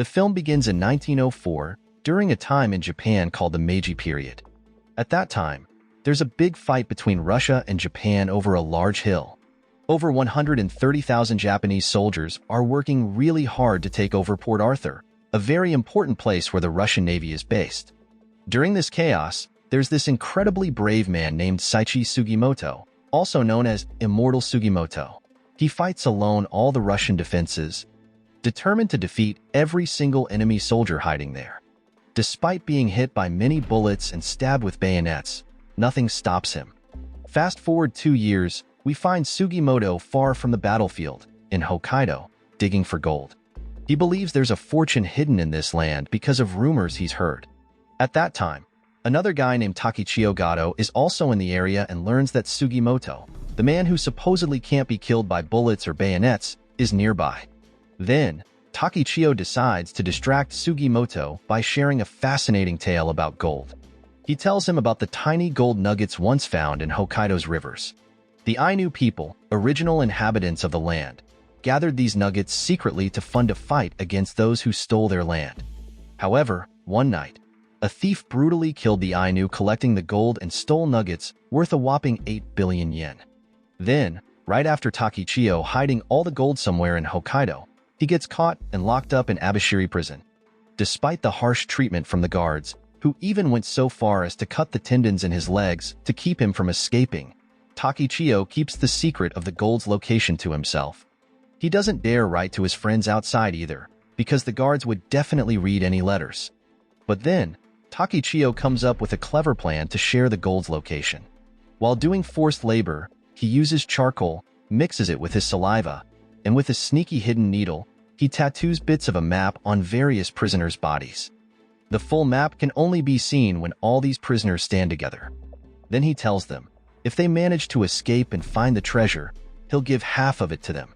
The film begins in 1904, during a time in Japan called the Meiji period. At that time, there's a big fight between Russia and Japan over a large hill. Over 130,000 Japanese soldiers are working really hard to take over Port Arthur, a very important place where the Russian Navy is based. During this chaos, there's this incredibly brave man named Saichi Sugimoto, also known as Immortal Sugimoto. He fights alone all the Russian defenses, determined to defeat every single enemy soldier hiding there. Despite being hit by many bullets and stabbed with bayonets, nothing stops him. Fast forward 2 years, we find Sugimoto far from the battlefield, in Hokkaido, digging for gold. He believes there's a fortune hidden in this land because of rumors he's heard. At that time, another guy named Takichiyo Gato is also in the area and learns that Sugimoto, the man who supposedly can't be killed by bullets or bayonets, is nearby. Then, Takichiyo decides to distract Sugimoto by sharing a fascinating tale about gold. He tells him about the tiny gold nuggets once found in Hokkaido's rivers. The Ainu people, original inhabitants of the land, gathered these nuggets secretly to fund a fight against those who stole their land. However, one night, a thief brutally killed the Ainu collecting the gold and stole nuggets worth a whopping 8 billion yen. Then, right after Takichiyo hiding all the gold somewhere in Hokkaido, he gets caught and locked up in Abashiri prison. Despite the harsh treatment from the guards, who even went so far as to cut the tendons in his legs to keep him from escaping, Takichiyo keeps the secret of the gold's location to himself. He doesn't dare write to his friends outside either, because the guards would definitely read any letters. But then, Takichiyo comes up with a clever plan to share the gold's location. While doing forced labor, he uses charcoal, mixes it with his saliva, and with a sneaky hidden needle, he tattoos bits of a map on various prisoners' bodies. The full map can only be seen when all these prisoners stand together. Then he tells them, if they manage to escape and find the treasure, he'll give half of it to them.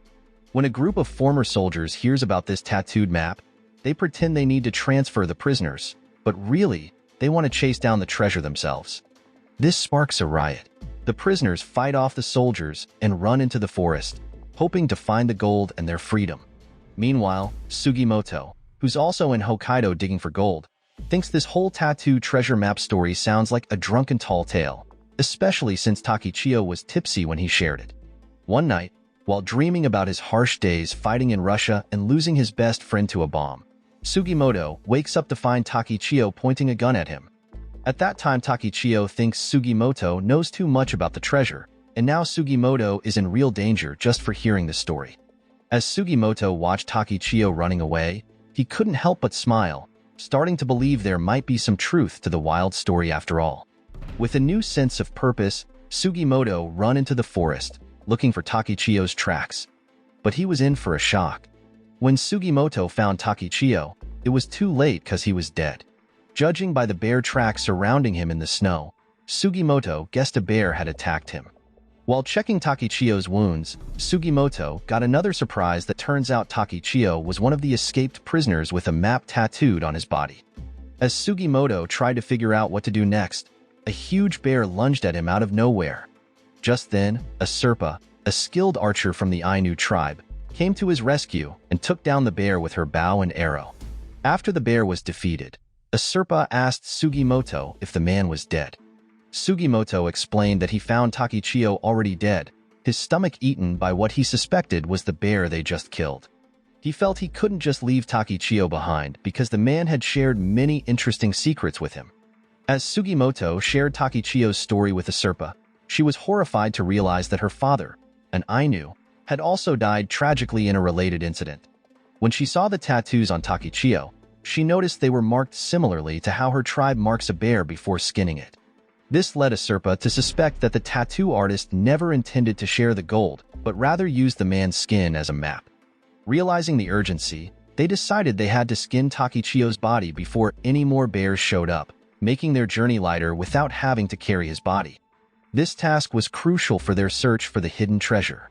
When a group of former soldiers hears about this tattooed map, they pretend they need to transfer the prisoners, but really, they want to chase down the treasure themselves. This sparks a riot. The prisoners fight off the soldiers and run into the forest, hoping to find the gold and their freedom. Meanwhile, Sugimoto, who's also in Hokkaido digging for gold, thinks this whole tattoo treasure map story sounds like a drunken tall tale, especially since Takichiyo was tipsy when he shared it. One night, while dreaming about his harsh days fighting in Russia and losing his best friend to a bomb, Sugimoto wakes up to find Takichiyo pointing a gun at him. At that time, Takichiyo thinks Sugimoto knows too much about the treasure, and now Sugimoto is in real danger just for hearing the story. As Sugimoto watched Takichiyo running away, he couldn't help but smile, starting to believe there might be some truth to the wild story after all. With a new sense of purpose, Sugimoto ran into the forest, looking for Takichiyo's tracks. But he was in for a shock. When Sugimoto found Takichiyo, it was too late because he was dead. Judging by the bear tracks surrounding him in the snow, Sugimoto guessed a bear had attacked him. While checking Takichiyo's wounds, Sugimoto got another surprise that turns out Takichiyo was one of the escaped prisoners with a map tattooed on his body. As Sugimoto tried to figure out what to do next, a huge bear lunged at him out of nowhere. Just then, a Serpa, a skilled archer from the Ainu tribe, came to his rescue and took down the bear with her bow and arrow. After the bear was defeated, a Serpa asked Sugimoto if the man was dead. Sugimoto explained that he found Takichiyo already dead, his stomach eaten by what he suspected was the bear they just killed. He felt he couldn't just leave Takichiyo behind because the man had shared many interesting secrets with him. As Sugimoto shared Takichiyo's story with the Serpa, she was horrified to realize that her father, an Ainu, had also died tragically in a related incident. When she saw the tattoos on Takichiyo, she noticed they were marked similarly to how her tribe marks a bear before skinning it. This led a Serpa to suspect that the tattoo artist never intended to share the gold, but rather used the man's skin as a map. Realizing the urgency, they decided they had to skin Takichiyo's body before any more bears showed up, making their journey lighter without having to carry his body. This task was crucial for their search for the hidden treasure.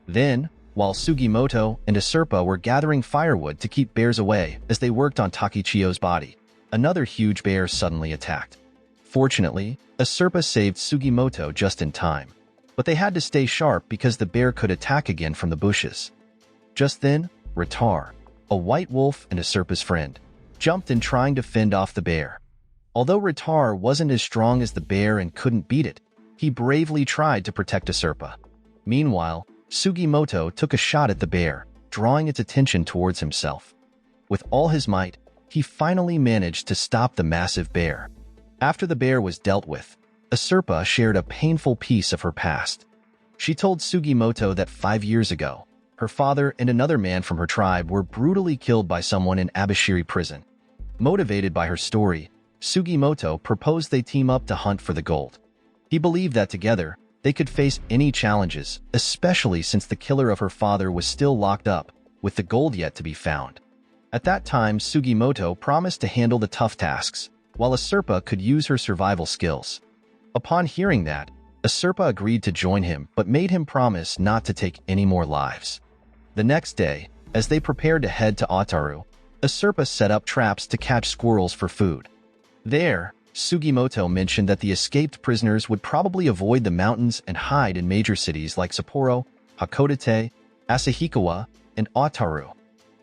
Then, while Sugimoto and a Serpa were gathering firewood to keep bears away as they worked on Takichiyo's body, another huge bear suddenly attacked. Fortunately, a Serpa saved Sugimoto just in time, but they had to stay sharp because the bear could attack again from the bushes. Just then, Ratar, a white wolf and Asurpa's friend, jumped in trying to fend off the bear. Although Ritar wasn't as strong as the bear and couldn't beat it, he bravely tried to protect Asurpa. Meanwhile, Sugimoto took a shot at the bear, drawing its attention towards himself. With all his might, he finally managed to stop the massive bear. After the bear was dealt with, Asurpa shared a painful piece of her past. She told Sugimoto that 5 years ago, her father and another man from her tribe were brutally killed by someone in Abashiri prison. Motivated by her story, Sugimoto proposed they team up to hunt for the gold. He believed that together, they could face any challenges, especially since the killer of her father was still locked up, with the gold yet to be found. At that time, Sugimoto promised to handle the tough tasks, while Asurpa could use her survival skills. Upon hearing that, Asurpa agreed to join him but made him promise not to take any more lives. The next day, as they prepared to head to Otaru, Asurpa set up traps to catch squirrels for food. There, Sugimoto mentioned that the escaped prisoners would probably avoid the mountains and hide in major cities like Sapporo, Hakodate, Asahikawa, and Otaru,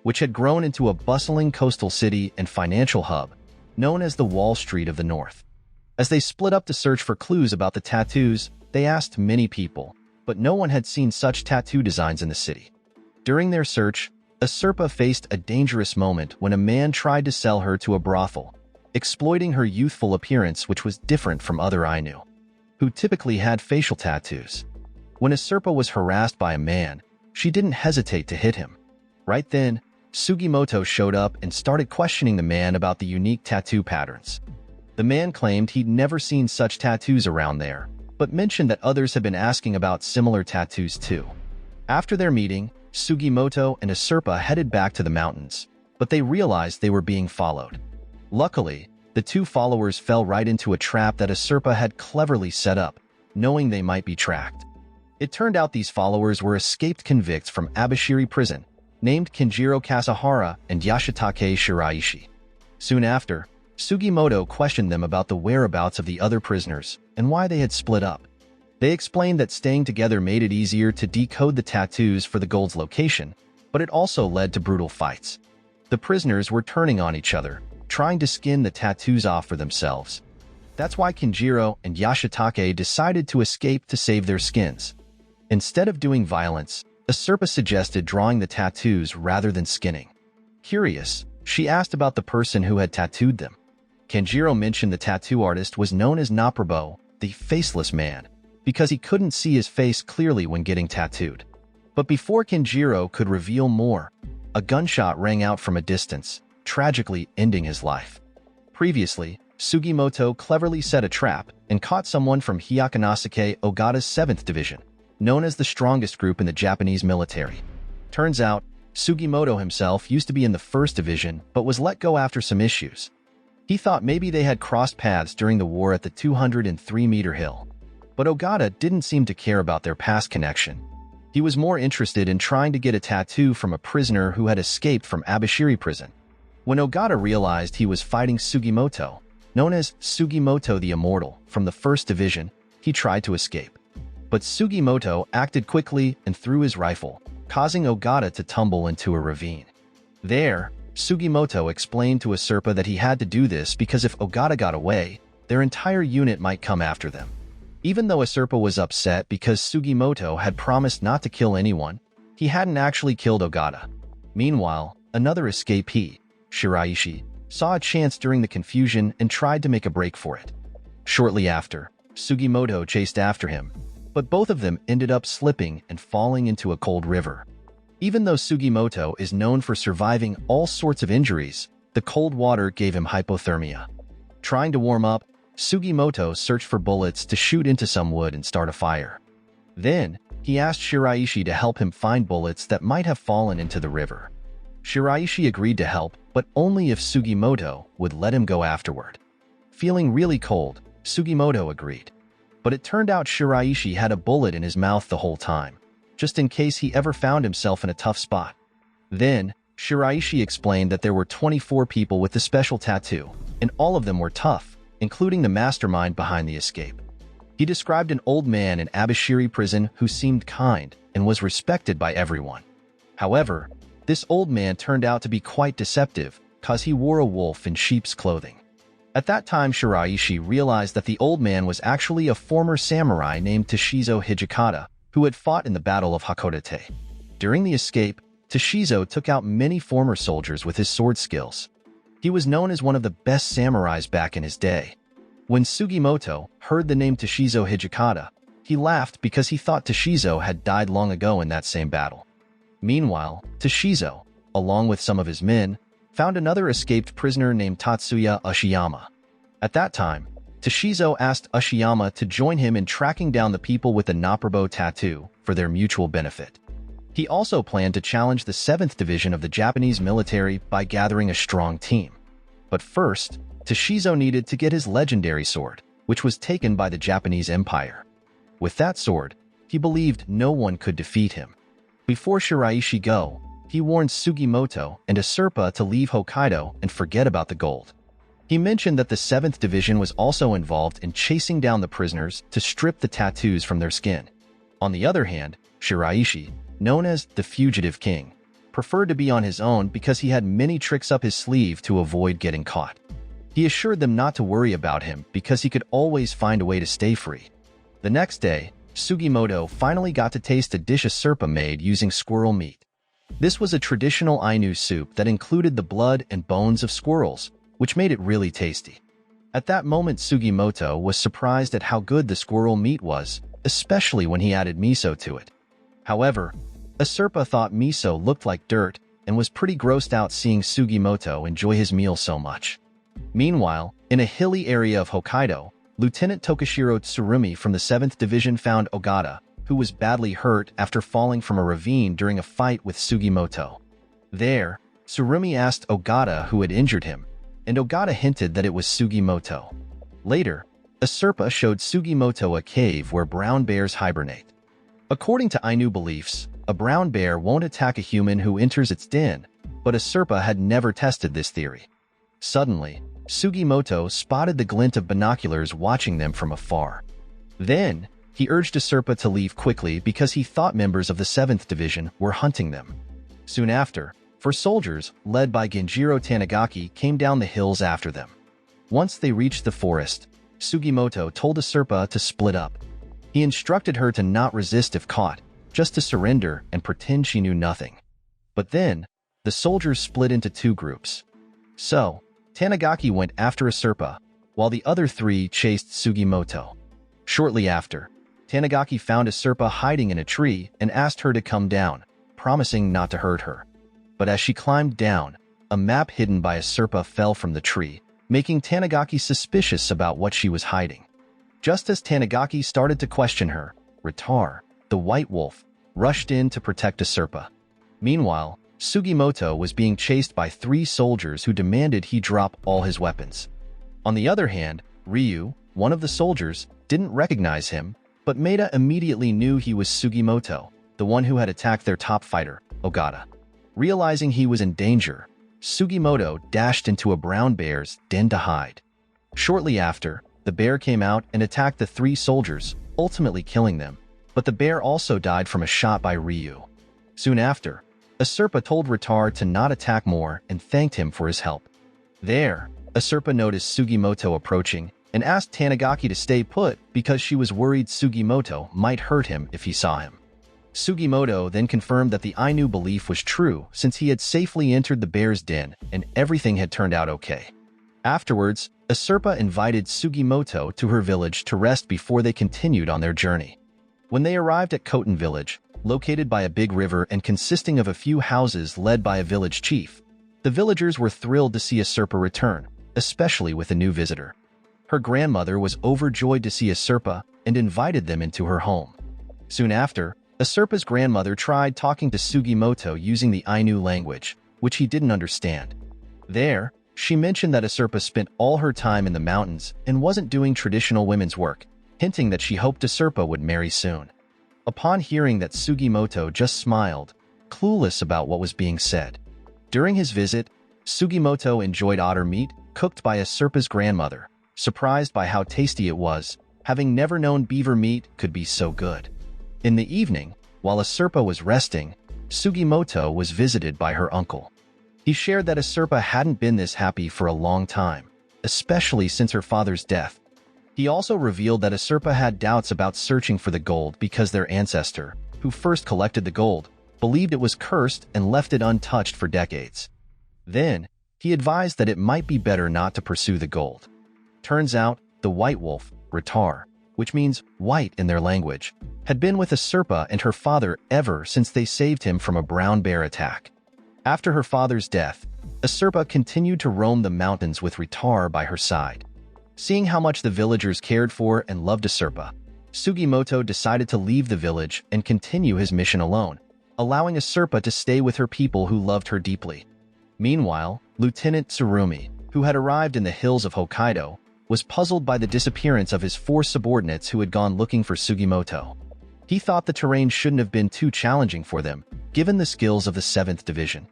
which had grown into a bustling coastal city and financial hub, known as the Wall Street of the North. As they split up to search for clues about the tattoos, they asked many people, but no one had seen such tattoo designs in the city. During their search, Asurpa faced a dangerous moment when a man tried to sell her to a brothel, exploiting her youthful appearance, which was different from other Ainu, who typically had facial tattoos. When Asurpa was harassed by a man, she didn't hesitate to hit him. Right then, Sugimoto showed up and started questioning the man about the unique tattoo patterns. The man claimed he'd never seen such tattoos around there, but mentioned that others had been asking about similar tattoos too. After their meeting, Sugimoto and Asurpa headed back to the mountains, but they realized they were being followed. Luckily, the two followers fell right into a trap that Asurpa had cleverly set up, knowing they might be tracked. It turned out these followers were escaped convicts from Abashiri prison, named Kenjiro Kasahara and Yashitake Shiraishi. Soon after, Sugimoto questioned them about the whereabouts of the other prisoners and why they had split up. They explained that staying together made it easier to decode the tattoos for the gold's location, but it also led to brutal fights. The prisoners were turning on each other, trying to skin the tattoos off for themselves. That's why Kenjiro and Yashitake decided to escape to save their skins. Instead of doing violence, Asurpa suggested drawing the tattoos rather than skinning. Curious, she asked about the person who had tattooed them. Kenjiro mentioned the tattoo artist was known as Naprabo, the faceless man, because he couldn't see his face clearly when getting tattooed. But before Kenjiro could reveal more, a gunshot rang out from a distance, tragically ending his life. Previously, Sugimoto cleverly set a trap and caught someone from Hyakunosuke Ogata's 7th Division, known as the strongest group in the Japanese military. Turns out, Sugimoto himself used to be in the 1st Division but was let go after some issues. He thought maybe they had crossed paths during the war at the 203-meter hill. But Ogata didn't seem to care about their past connection. He was more interested in trying to get a tattoo from a prisoner who had escaped from Abashiri prison. When Ogata realized he was fighting Sugimoto, known as Sugimoto the Immortal, from the 1st Division, he tried to escape. But Sugimoto acted quickly and threw his rifle, causing Ogata to tumble into a ravine. There, Sugimoto explained to Asurpa that he had to do this because if Ogata got away, their entire unit might come after them. Even though Asurpa was upset because Sugimoto had promised not to kill anyone, he hadn't actually killed Ogata. Meanwhile, another escapee, Shiraishi, saw a chance during the confusion and tried to make a break for it. Shortly after, Sugimoto chased after him, but both of them ended up slipping and falling into a cold river. Even though Sugimoto is known for surviving all sorts of injuries, the cold water gave him hypothermia. Trying to warm up, Sugimoto searched for bullets to shoot into some wood and start a fire. Then, he asked Shiraishi to help him find bullets that might have fallen into the river. Shiraishi agreed to help, but only if Sugimoto would let him go afterward. Feeling really cold, Sugimoto agreed. But it turned out Shiraishi had a bullet in his mouth the whole time, just in case he ever found himself in a tough spot. Then, Shiraishi explained that there were 24 people with the special tattoo, and all of them were tough, including the mastermind behind the escape. He described an old man in Abashiri prison who seemed kind and was respected by everyone. However, This old man turned out to be quite deceptive, cause he wore a wolf in sheep's clothing. At that time, Shiraishi realized that the old man was actually a former samurai named Toshizo Hijikata, who had fought in the Battle of Hakodate. During the escape, Toshizo took out many former soldiers with his sword skills. He was known as one of the best samurais back in his day. When Sugimoto heard the name Toshizo Hijikata, he laughed because he thought Toshizo had died long ago in that same battle. Meanwhile, Toshizo, along with some of his men, found another escaped prisoner named Tatsuya Ushiyama. At that time, Toshizo asked Ushiyama to join him in tracking down the people with the Naprobo tattoo for their mutual benefit. He also planned to challenge the 7th Division of the Japanese military by gathering a strong team. But first, Toshizo needed to get his legendary sword, which was taken by the Japanese Empire. With that sword, he believed no one could defeat him. Before Shiraishi go, he warned Sugimoto and Usurpa to leave Hokkaido and forget about the gold. He mentioned that the 7th Division was also involved in chasing down the prisoners to strip the tattoos from their skin. On the other hand, Shiraishi, known as the Fugitive King, preferred to be on his own because he had many tricks up his sleeve to avoid getting caught. He assured them not to worry about him because he could always find a way to stay free. The next day, Sugimoto finally got to taste a dish Usurpa made using squirrel meat. This was a traditional Ainu soup that included the blood and bones of squirrels, which made it really tasty. At that moment, Sugimoto was surprised at how good the squirrel meat was, especially when he added miso to it. However, Usurpa thought miso looked like dirt and was pretty grossed out seeing Sugimoto enjoy his meal so much. Meanwhile, in a hilly area of Hokkaido, Lieutenant Tokishiro Tsurumi from the 7th Division found Ogata, who was badly hurt after falling from a ravine during a fight with Sugimoto. There, Tsurumi asked Ogata who had injured him, and Ogata hinted that it was Sugimoto. Later, Usurpa showed Sugimoto a cave where brown bears hibernate. According to Ainu beliefs, a brown bear won't attack a human who enters its den, but Usurpa had never tested this theory. Suddenly, Sugimoto spotted the glint of binoculars watching them from afar. Then, he urged Usurpa to leave quickly because he thought members of the 7th Division were hunting them. Soon after, 4 soldiers, led by Genjiro Tanigaki, came down the hills after them. Once they reached the forest, Sugimoto told Usurpa to split up. He instructed her to not resist if caught, just to surrender and pretend she knew nothing. But then, the soldiers split into 2 groups. So, Tanigaki went after Usurpa, while the other 3 chased Sugimoto. Shortly after, Tanigaki found Usurpa hiding in a tree and asked her to come down, promising not to hurt her. But as she climbed down, a map hidden by Usurpa fell from the tree, making Tanigaki suspicious about what she was hiding. Just as Tanigaki started to question her, Ritar, the White Wolf, rushed in to protect Usurpa. Meanwhile, Sugimoto was being chased by 3 soldiers who demanded he drop all his weapons. On the other hand, Ryu, one of the soldiers, didn't recognize him, but Maeda immediately knew he was Sugimoto, the one who had attacked their top fighter, Ogata. Realizing he was in danger, Sugimoto dashed into a brown bear's den to hide. Shortly after, the bear came out and attacked the 3 soldiers, ultimately killing them, but the bear also died from a shot by Ryu. Soon after, Usurpa told Ritar to not attack more and thanked him for his help. There, Usurpa noticed Sugimoto approaching and asked Tanigaki to stay put because she was worried Sugimoto might hurt him if he saw him. Sugimoto then confirmed that the Ainu belief was true since he had safely entered the bear's den and everything had turned out okay. Afterwards, Usurpa invited Sugimoto to her village to rest before they continued on their journey. When they arrived at Koten village, located by a big river and consisting of a few houses led by a village chief, the villagers were thrilled to see Usurpa return, especially with a new visitor. Her grandmother was overjoyed to see Usurpa and invited them into her home. Soon after, Usurpa's grandmother tried talking to Sugimoto using the Ainu language, which he didn't understand. There, she mentioned that Usurpa spent all her time in the mountains and wasn't doing traditional women's work, hinting that she hoped Usurpa would marry soon. Upon hearing that, Sugimoto just smiled, clueless about what was being said. During his visit, Sugimoto enjoyed otter meat cooked by Usurpa's grandmother, surprised by how tasty it was, having never known beaver meat could be so good. In the evening, while Usurpa was resting, Sugimoto was visited by her uncle. He shared that Asurpa hadn't been this happy for a long time, especially since her father's death. He also revealed that Asurpa had doubts about searching for the gold because their ancestor, who first collected the gold, believed it was cursed and left it untouched for decades. Then, he advised that it might be better not to pursue the gold. Turns out, the white wolf, Ratar, which means white in their language, had been with Asurpa and her father ever since they saved him from a brown bear attack. After her father's death, Asurpa continued to roam the mountains with Ratar by her side. Seeing how much the villagers cared for and loved Asurpa, Sugimoto decided to leave the village and continue his mission alone, allowing Asurpa to stay with her people who loved her deeply. Meanwhile, Lieutenant Tsurumi, who had arrived in the hills of Hokkaido, was puzzled by the disappearance of his 4 subordinates who had gone looking for Sugimoto. He thought the terrain shouldn't have been too challenging for them, given the skills of the 7th Division.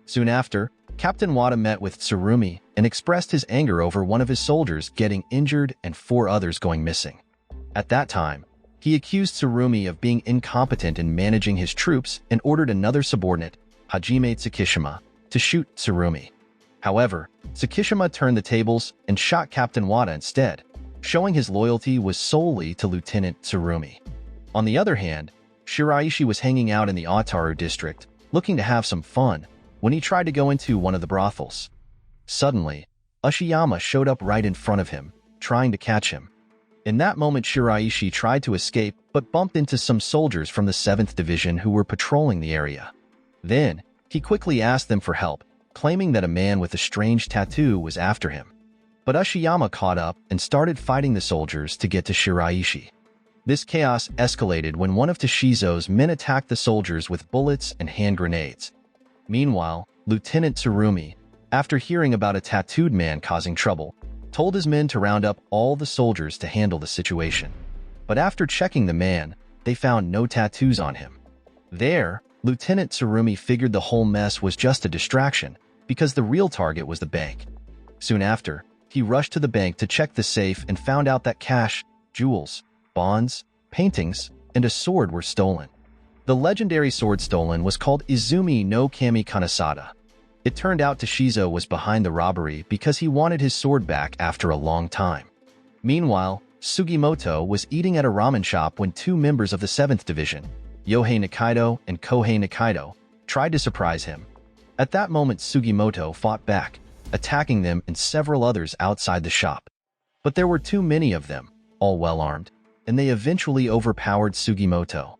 Soon after, Captain Wada met with Tsurumi and expressed his anger over one of his soldiers getting injured and 4 others going missing. At that time, he accused Tsurumi of being incompetent in managing his troops and ordered another subordinate, Hajime Tsukishima, to shoot Tsurumi. However, Tsukishima turned the tables and shot Captain Wada instead, showing his loyalty was solely to Lieutenant Tsurumi. On the other hand, Shiraishi was hanging out in the Otaru district, looking to have some fun, when he tried to go into one of the brothels. Suddenly, Ushiyama showed up right in front of him, trying to catch him. In that moment, Shiraishi tried to escape but bumped into some soldiers from the 7th Division who were patrolling the area. Then, he quickly asked them for help, claiming that a man with a strange tattoo was after him. But Ushiyama caught up and started fighting the soldiers to get to Shiraishi. This chaos escalated when one of Toshizo's men attacked the soldiers with bullets and hand grenades. Meanwhile, Lieutenant Tsurumi, after hearing about a tattooed man causing trouble, told his men to round up all the soldiers to handle the situation. But after checking the man, they found no tattoos on him. There, Lieutenant Tsurumi figured the whole mess was just a distraction because the real target was the bank. Soon after, he rushed to the bank to check the safe and found out that cash, jewels, bonds, paintings, and a sword were stolen. The legendary sword stolen was called Izumi no Kami Kanasada. It turned out Toshizo was behind the robbery because he wanted his sword back after a long time. Meanwhile, Sugimoto was eating at a ramen shop when 2 members of the 7th Division, Yohei Nikaido and Kohei Nikaido, tried to surprise him. At that moment, Sugimoto fought back, attacking them and several others outside the shop. But there were too many of them, all well-armed, and they eventually overpowered Sugimoto.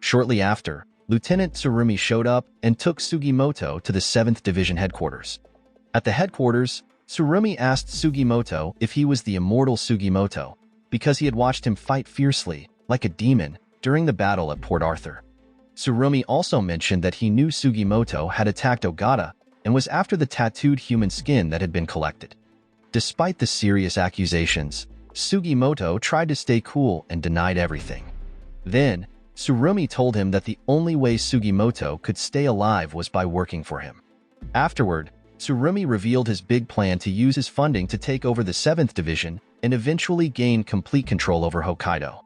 Shortly after, Lieutenant Tsurumi showed up and took Sugimoto to the 7th Division headquarters. At the headquarters, Tsurumi asked Sugimoto if he was the immortal Sugimoto, because he had watched him fight fiercely, like a demon, during the battle at Port Arthur. Tsurumi also mentioned that he knew Sugimoto had attacked Ogata and was after the tattooed human skin that had been collected. Despite the serious accusations, Sugimoto tried to stay cool and denied everything. Then, Tsurumi told him that the only way Sugimoto could stay alive was by working for him. Afterward, Tsurumi revealed his big plan to use his funding to take over the 7th Division and eventually gain complete control over Hokkaido.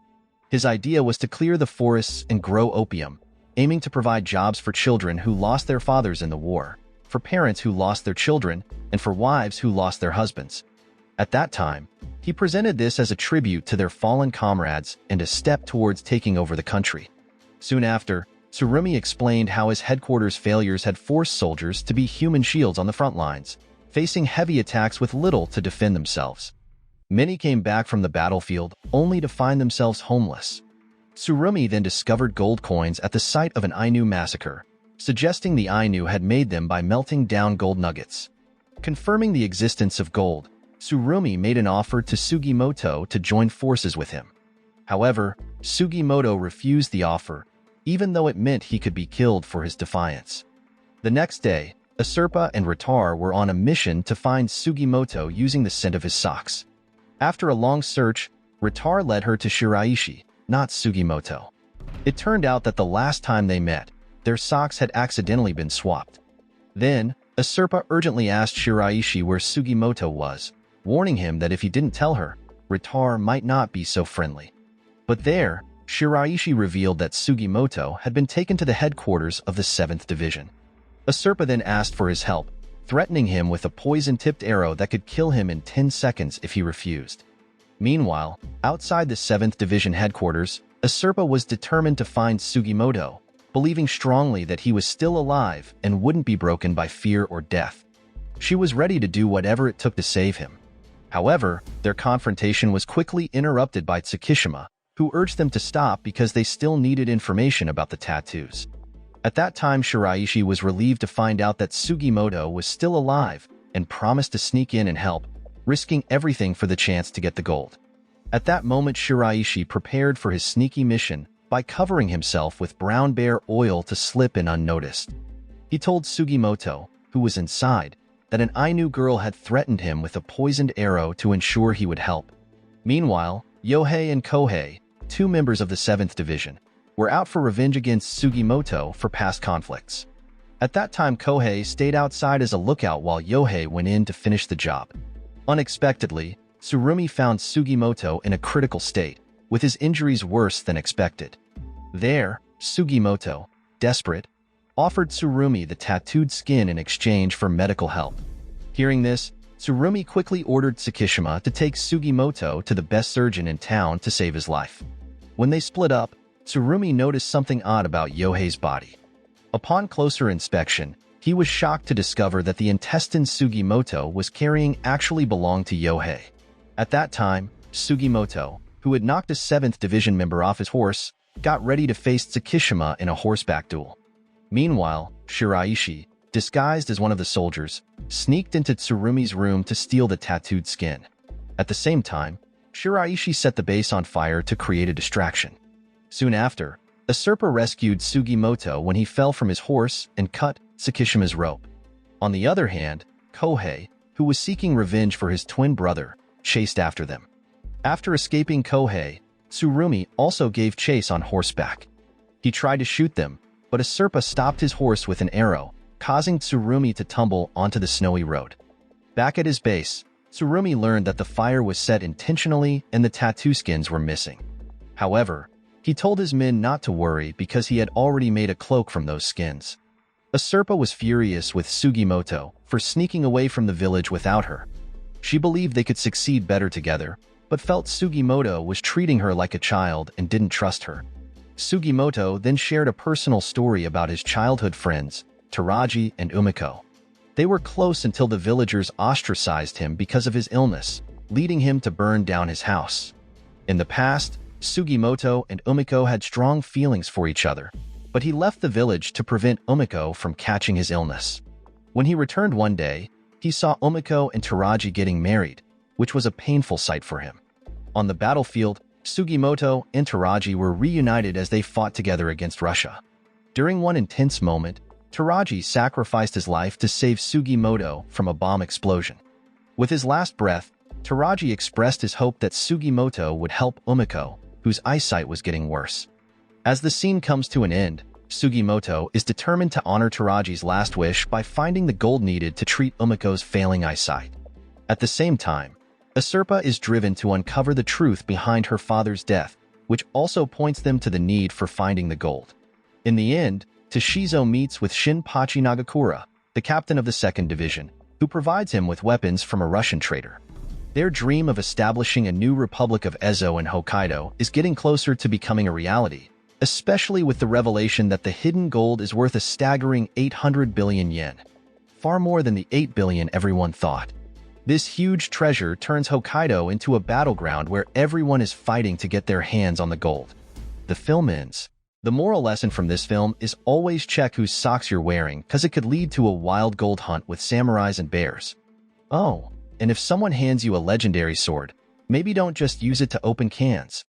His idea was to clear the forests and grow opium, aiming to provide jobs for children who lost their fathers in the war, for parents who lost their children, and for wives who lost their husbands. At that time, he presented this as a tribute to their fallen comrades and a step towards taking over the country. Soon after, Tsurumi explained how his headquarters' failures had forced soldiers to be human shields on the front lines, facing heavy attacks with little to defend themselves. Many came back from the battlefield only to find themselves homeless. Tsurumi then discovered gold coins at the site of an Ainu massacre, suggesting the Ainu had made them by melting down gold nuggets. Confirming the existence of gold, Tsurumi made an offer to Sugimoto to join forces with him. However, Sugimoto refused the offer, even though it meant he could be killed for his defiance. The next day, Asurpa and Ratar were on a mission to find Sugimoto using the scent of his socks. After a long search, Ratar led her to Shiraishi, not Sugimoto. It turned out that the last time they met, their socks had accidentally been swapped. Then, Asurpa urgently asked Shiraishi where Sugimoto was, warning him that if he didn't tell her, Ratar might not be so friendly. But there, Shiraishi revealed that Sugimoto had been taken to the headquarters of the 7th Division. Usurpa then asked for his help, threatening him with a poison-tipped arrow that could kill him in 10 seconds if he refused. Meanwhile, outside the 7th Division headquarters, Usurpa was determined to find Sugimoto, believing strongly that he was still alive and wouldn't be broken by fear or death. She was ready to do whatever it took to save him. However, their confrontation was quickly interrupted by Tsukishima, who urged them to stop because they still needed information about the tattoos. At that time, Shiraishi was relieved to find out that Sugimoto was still alive and promised to sneak in and help, risking everything for the chance to get the gold. At that moment, Shiraishi prepared for his sneaky mission by covering himself with brown bear oil to slip in unnoticed. He told Sugimoto, who was inside, that an Ainu girl had threatened him with a poisoned arrow to ensure he would help. Meanwhile, Yohei and Kohei, 2 members of the 7th Division, were out for revenge against Sugimoto for past conflicts. At that time, Kohei stayed outside as a lookout while Yohei went in to finish the job. Unexpectedly, Tsurumi found Sugimoto in a critical state, with his injuries worse than expected. There, Sugimoto, desperate, offered Tsurumi the tattooed skin in exchange for medical help. Hearing this, Tsurumi quickly ordered Tsukishima to take Sugimoto to the best surgeon in town to save his life. When they split up, Tsurumi noticed something odd about Yohei's body. Upon closer inspection, he was shocked to discover that the intestines Sugimoto was carrying actually belonged to Yohei. At that time, Sugimoto, who had knocked a 7th Division member off his horse, got ready to face Tsukishima in a horseback duel. Meanwhile, Shiraishi, disguised as one of the soldiers, sneaked into Tsurumi's room to steal the tattooed skin. At the same time, Shiraishi set the base on fire to create a distraction. Soon after, Usurpa rescued Sugimoto when he fell from his horse and cut Tsukishima's rope. On the other hand, Kohei, who was seeking revenge for his twin brother, chased after them. After escaping Kohei, Tsurumi also gave chase on horseback. He tried to shoot them, but Usurpa stopped his horse with an arrow, causing Tsurumi to tumble onto the snowy road. Back at his base, Tsurumi learned that the fire was set intentionally and the tattoo skins were missing. However, he told his men not to worry because he had already made a cloak from those skins. Usurpa was furious with Sugimoto for sneaking away from the village without her. She believed they could succeed better together, but felt Sugimoto was treating her like a child and didn't trust her. Sugimoto then shared a personal story about his childhood friends, Taraji and Umiko. They were close until the villagers ostracized him because of his illness, leading him to burn down his house. In the past, Sugimoto and Umiko had strong feelings for each other, but he left the village to prevent Umiko from catching his illness. When he returned one day, he saw Umiko and Taraji getting married, which was a painful sight for him. On the battlefield, Sugimoto and Taraji were reunited as they fought together against Russia. During one intense moment, Taraji sacrificed his life to save Sugimoto from a bomb explosion. With his last breath, Taraji expressed his hope that Sugimoto would help Umiko, whose eyesight was getting worse. As the scene comes to an end, Sugimoto is determined to honor Taraji's last wish by finding the gold needed to treat Umiko's failing eyesight. At the same time, Usurpa is driven to uncover the truth behind her father's death, which also points them to the need for finding the gold. In the end, Toshizo meets with Shinpachi Nagakura, the captain of the 2nd Division, who provides him with weapons from a Russian trader. Their dream of establishing a new Republic of Ezo in Hokkaido is getting closer to becoming a reality, especially with the revelation that the hidden gold is worth a staggering 800 billion yen, far more than the 8 billion everyone thought. This huge treasure turns Hokkaido into a battleground where everyone is fighting to get their hands on the gold. The film ends. The moral lesson from this film is always check whose socks you're wearing because it could lead to a wild gold hunt with samurais and bears. Oh, and if someone hands you a legendary sword, maybe don't just use it to open cans.